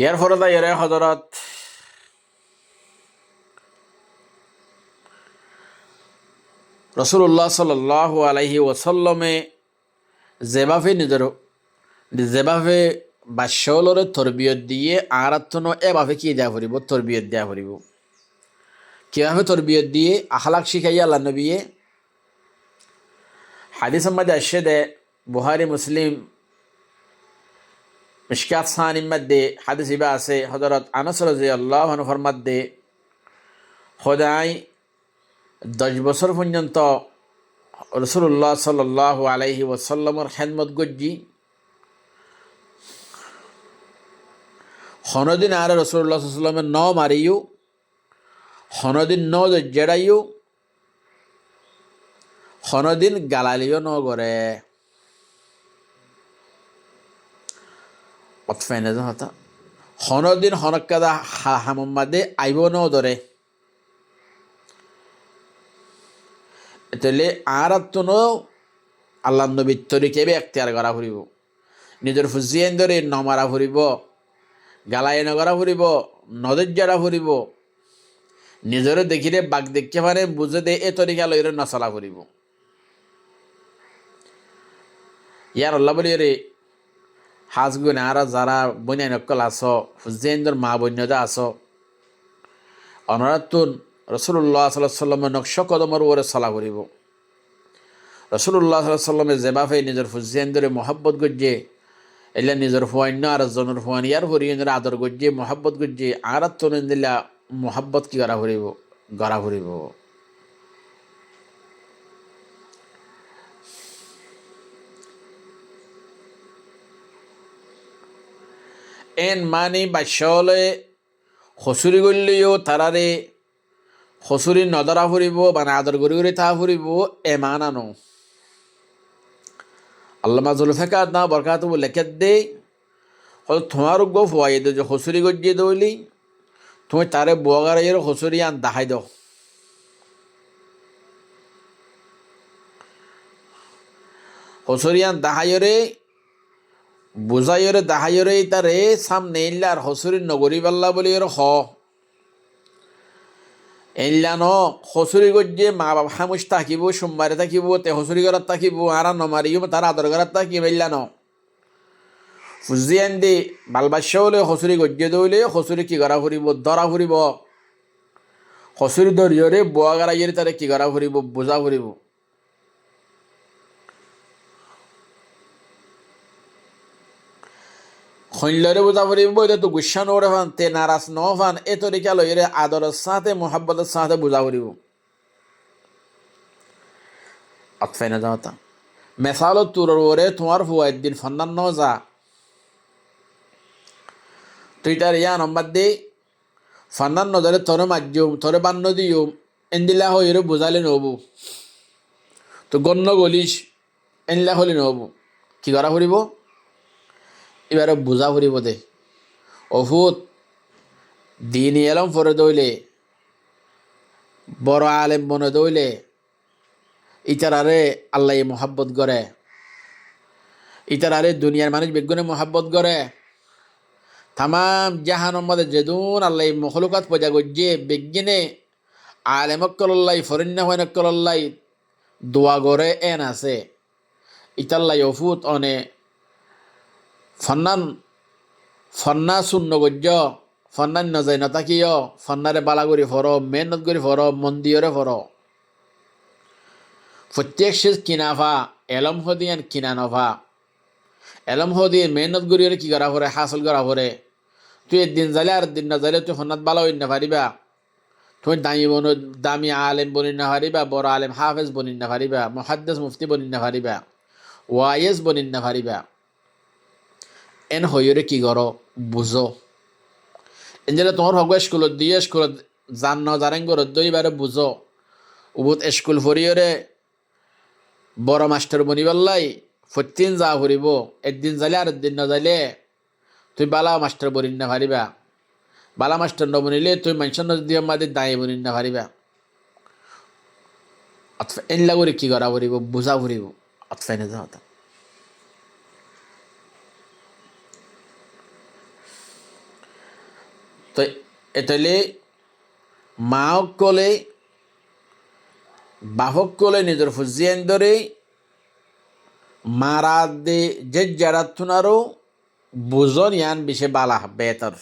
ইয়ার ফরদা ইয়ারে হজরত রসুল্লাহ সাল্লাল্লাহু আলাইহি ওয়াসাল্লামে যেভাবে বাশ্যলরে তরবিয়ত দিয়ে আরাত্তন এভাবে কি দেয়া ফুরিব তরবিয়ত দেয়া ফুরিব কিভাবে তরবিয়ত দিয়ে আখলাক শিখাইয়া আল্লাহ নবিয়ে হাদিস মধ্যে আসে দে বুহারি মুসলিম মিশকাত সানির মধ্যে হাদিস ইবা আছে হযরত আনাস রাদিয়াল্লাহু আনহু ফরমাতে খোদাই 10 বছর পর্যন্ত রসুল্লাহ সাল্লাল্লাহু আলাইহি ওয়াসাল্লামের খেদমত গজ্জি হনদিন আর রসুল্লাহ সাল্লামের ন মারিও হনদিন ন জেড়াইও হনদিন গালালিও ন গড়ে অতফাইনে হতা হনদিন হনকাদা হামাদে আইব ন ধরে এতলে আর আল্লাহ নবীর তরিকেবে এখতিয়ার করা ফুরিব নিজের ফুজিয়েন ধরে নমারা ফুরিব গালায় নগরা ফুরিব নদীর জাড়া ফুরিব নিজেরও দেখিলে বাঘ দেখতে পারে বুঝে দে এ তরিকা লইরে নচলা ফুরিব ইয়ার আল্লাহ বলি রে হাজ গুনে আর যারা বন্যাই নকল আস ফুজিয়েন্দর মা বন্যদা আস অনরাতুন রসুল্লাহ সাল্লাল্লাহু সাল্লামের নকশ কদমর ওরে চলা ফুরিব রসুল্লাহ সাল্লাল্লাহু সাল্লামে যেভাবে নিজের ফুজিয়েন্দরে মহব্বত গজ্জে এলে নিজের ফুয়ান্য আর জনের ফুয়ান ইয়ার ফুরিয়ের আদর গজ্জে মহব্বত গজ্জে আর তরুণ দিলা মহব্বত কি গড়া ফুরিব এন মানি বাস্যলে হসুরি গল্লিও তারারে হসুরি নদরা ফুরিব মানে আদর গড়ি গড়ি তা ফুরিব এ মানানো আল্লামা জুলফিকার না বরকাত লেখে দে হয়তো তোমার গো ফুয়াই দে যে হসুরি গজ্জে দৌলি তুমি তারে বোয়াগারের হসুরি আন দাহাই দাও হসুরি আন দাহাইরে বুঝাইরে দাহাইরে তারে সামনে এলে আর হসুরি নগরী পাল্লা বলি হ এলা ন হসুরি গজ্জে মা বাবা হামুস থাকিব সোমবারে থাকিব তে হসুরি ঘরত থাকিব আর নমারিও তার আদর ঘরত থাকিব এলা ন ফুজিয়ান দে বালবাস্য হলে হসুরি গজ্জে দৌলে হসুরি কি করা ফুরিব ধরা ফুরিব হসুরি ধরিয়রে বোয়া গাড়াইয়ের তারে কি করা ফুরিব বোঝা ফুরিব খৈলরে বোঝা ফুরিব এটা তো গুসা নড়ে ফান তে নারাজ ন ফান এ তরিকা লইরে আদরের সাথে মোহাব্বতের সাথে বোঝা ফুরিব আতফাই না যাওয়া মেসালো তুরর ওরে তোমার ফুয়ার দিন ফন্দান ন যা তুই তার ইয়া নম্বর দে ফন্দান নজরে তোরে মাজ্যুম তোরে বান্ন দিও এন্দিলা হইরে বুঝালে নবু তো গণ্য গলিস এনলা হলি নবু কি করা ফুরিব এবারে বুঝা ফুরিব দে অভূত দিন এলম ফরে দইলে বড় আলেম বনে দইলে ইতারারে আল্লাহ মোহাব্বত করে ইতারারে দুনিয়ার মানুষ বেগুনে মোহাব্বত করে তামাম জাহানের মধ্যে যেদুন আল্লাহ মখলুকাত পয়দা গজ্জে বেগিনে আলেমক্কল্লাই ফরিন্না হইনক্কল্লাই দোয়া গড়ে এন আছে ইতাল্লাই অফুত অনে ফন্না শূন্য গজ্জ ফন্নান নজাই নতাকিয় ফন্নারে বালাগুড়ি ফর মেহনত করি ফর মন্দিরে ফর প্রত্যেক শেষ কিনাফা এলম হদিয়ান কিনা নফা এলম হদিয়ে মেহনত করিয়ে কি করা পরে হাসল করা পরে তুই একদিন জালে আর দিন না জালে তুই ফন্নাত বালা হইন না পারিবা তুমি দামি আলেম বনি না পারিবা বড় আলেম হাফেজ বনি না পারিবা মুহাদ্দিস মুফতি বনি না পারিবা ওয়াইজ বনি না পারিবা এন হইরে কি করো বুঝো এনজেলে তোমার হগ স্কুলত দিয়ে স্কুলত জান ন জারেন গরত দইবারে বুঝো উবুত স্কুল ফরিয়রে বড় মাস্টার বনি বললাই প্রতিদিন যা ফুরিব একদিন যাইলে আর একদিন না যাইলে তুই বালা মাস্টার বনিন না পারিবা বালা মাস্টার ন বনিলে তুই মানুষের নদী মাদি দাঁড়িয়ে বনিন না পারিবা অথবা এনলা করে কি করা ফুরিব বুঝা ফুরিব অথবা এনে যাওয়া তো এতলে মাওক কলে বাহক কলে নিজের ফুজিয়েন ধরে মারা দে যে যারা তুনারও বুঝন ইয়ান বিশে বালা বেতর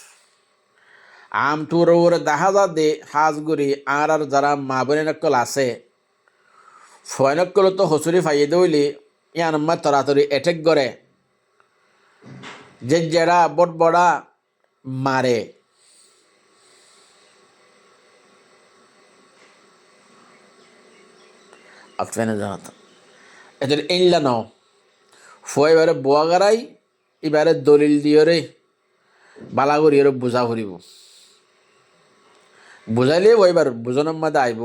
আম টুর ওরে দেখা যা দে হাজগুড়ি আর যারা মা বোনের নকল আছে ফয়নকল তো হসুরি ফাইয়ে দইলি ইয়ান মা তরাতরি এটেক করে যে যারা বট বড়া মারে আফেনে জানাত এদের ইনলা নাও ফয় এবারে বোয়া গারাই এবারে দলিল দিয়ে রে বালা করি এর বোঝা করিব বুঝাইলে ওইবার বুঝনের মধ্যে আইব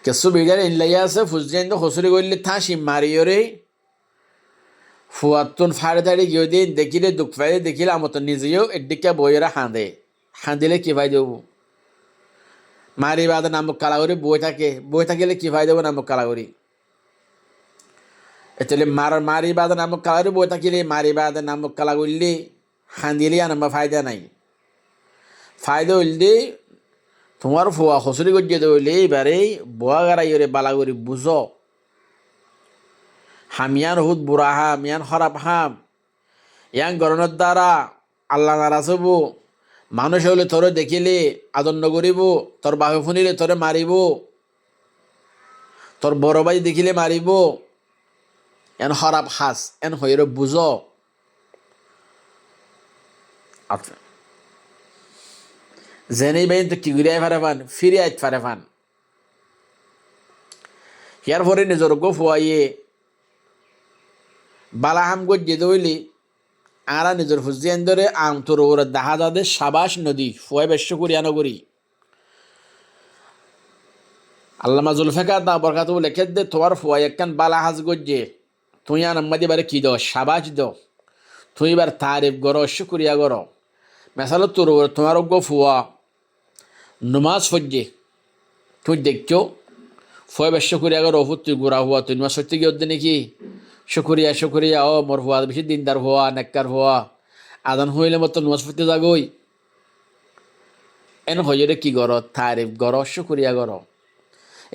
কেসু বিড়ার ইনলাইয়া আছে ফুজিয়ান তো হসুরি করলে থাসি মারিও রে ফুয়াতুন ফাড়ে দাড়ি গিয়ে দিয়ে দেখিলে দুঃখ ফাইলে দেখিলে আমার তো নিজেও এদিকে বইয়েরা হাঁদিলে কি ভাই দেবো মারি বাদে নামক কালাগরি বই থাকিলে কি ভাই দেবো নামক কালাগরি এতলে মারি বাদে নামক কালাগরি বই থাকিলে মারি বাদে নামক কালা করলে হাঁদিলে আমার ফায়দা নাই ফায়দা হইলে তোমার ফুয়া হসুরি গজিয়ে দইলে এবারে বোয়া গারাই রে বালাগরি বুঝ হামিয়ান হুদ বুড়া হাম ইয়ান খরাব হাম ইয়ান গরণের দ্বারা আল্লাহ নারাজ হব মানুষ হলে তোরে দেখিলে আদন্য করিব তোর বাপে শুনিলে তোরে মারিব তোর বড় ভাই দেখিলে মারিব এন খরাব হাস এন হইরে বুঝ আচ্ছা জেনেই বাইন তো কি ঘুরিয়াই ফারে ফান ফিরে আইত ফারে ফান ইয়ার পরে নিজের গো ফুয়াইয়ে বালাহাম গজ্জে দইলি আরা নিজের ফুজিয়ান ধরে আম তোর ওরা দেখা যাদের সাবাস নদী ফুয়াই বেশ্য করিয়া নগরী আল্লামা জুলফেকা দা বরকাত লেখে দে তোমার ফুয়াই একখান বালা হাজ গজ্জে তুই আনাম্মাদি বারে কি দাও সাবাস দাও তুই এবার তারিফ গড় শুকুরিয়া গড় মেসাল তোর তোমার গো ফুয়া নমাজ ফজ্জে তুই দেখছো ফুয়া বেশ শুকুরিয়া গড় ওফুত তুই গোড়া হুয়া তুই নমাজ সত্যি গিয়ে নাকি শুকুরিয়া ও মোর হুয়া বেশি দিনদার হুয়া নেককার হুয়া আদান হইলে মতো নমাজ পড়তে যাগই এন হইরে কি গড় তারিফ গড় শুকুরিয়া গড়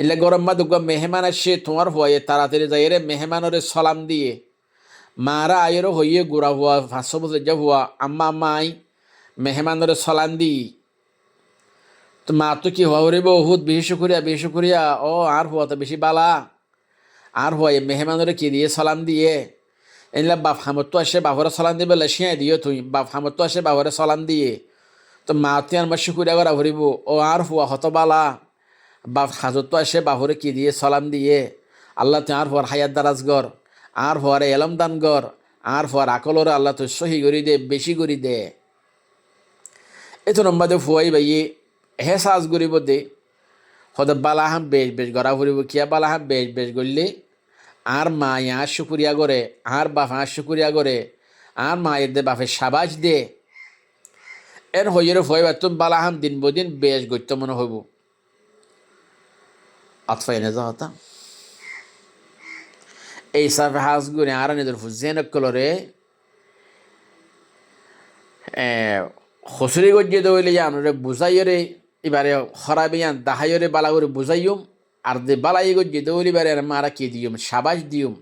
এলে গরম মা দুগ্গা মেহমান আসে তোমার হয়ে তাড়াতাড়ি যাই রে মেহমানরে সালাম দিয়ে মারা আয়েরও হইয়ে গুড়া হুয়া 500 বছর যা হুয়া আম্মা আই মেহমানরে সালাম দি তো মা তো কি হওয়া রে বহুত বেশি করিয়া ও আর হুয়া তো বেশি বালা আর হয়ে মেহমানরে কি দিয়ে সালাম দিয়ে এনলা বাপ হামত তো আসে বাবরে সালাম দিবে লেশিয়াই দিও তুই বাপ হামত তো আসে বাবরে সালাম দিয়ে তো মা তুই আমার শুকুরিয়া করা ভরিব ও আর হুয়া হত বালা বাপ হাজত তো আসে বাহরে কি দিয়ে সালাম দিয়ে আল্লাহ তুই আর হওয়ার হায়াত দারাজ গর আর হওয়ারে এলম দান গর আর হওয়ার আকলরে আল্লাহ তুই সহি করি দে বেশি করি দে এতো নম্বাদে ফুয়াই বাইয়ে হে সাজ করিব দে হতে বালাহাম বেশ গড়া ফুরিব কিয়া বালাহাম বেশ গড়লে আর মা আর শুকুরিয়া করে আর বাপ আর শুকুরিয়া করে আর মায়ের দে বাপের সাবাজ দে এর হইয়ের ফুয়াই বা তুমি বালাহাম দিন বদিন বেশ গত্য মনে হইব আতফাইনে যাওয়া এই সাফে হাস গুনে আর নিজের ফুজেন কলরে হসুরি গজিয়ে দইলে জানরে বুঝাইরে এবারে খরাবিয়ান দাহাইরে বালা করে বুঝাইম আর দে বালাই গজিয়ে দইলে এবারে মারা কি দিম সাবাস দিম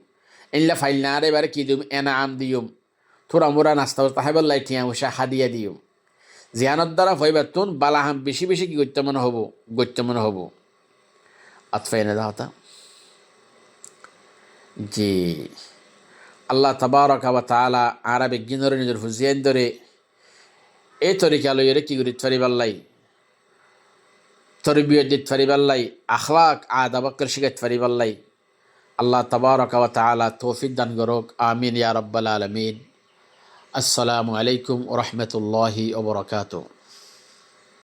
এনলা ফাইল না আর এবারে কি দিম এনা আম দিম থোড়া মোরা নাস্তা তাহাইবার লাই টিয়া বসে হাদিয়া দিম জিয়ানোর দ্বারা হইবার তুন বালাহাম বেশি কি গত্য মনে হব আতফাইনে দাওতা জি আল্লাহ তাবারক ওয়া তাআলা আরবে গিনরে নিজের ফুজিয়ান ধরে এই তরিকা লইরে কি করি ফারিবাল্লাই তরবিয়ত দিত ফারিবাল্লাই আখলাক আদাব শিখাত ফারিবাল্লাই আল্লাহ তাবারক ওয়া তাআলা তৌফিক দান করুক আমিন ইয়া রাব্বাল আলামিন আসসালামু আলাইকুম ওয়া রাহমাতুল্লাহি ওয়া বারাকাতুহু।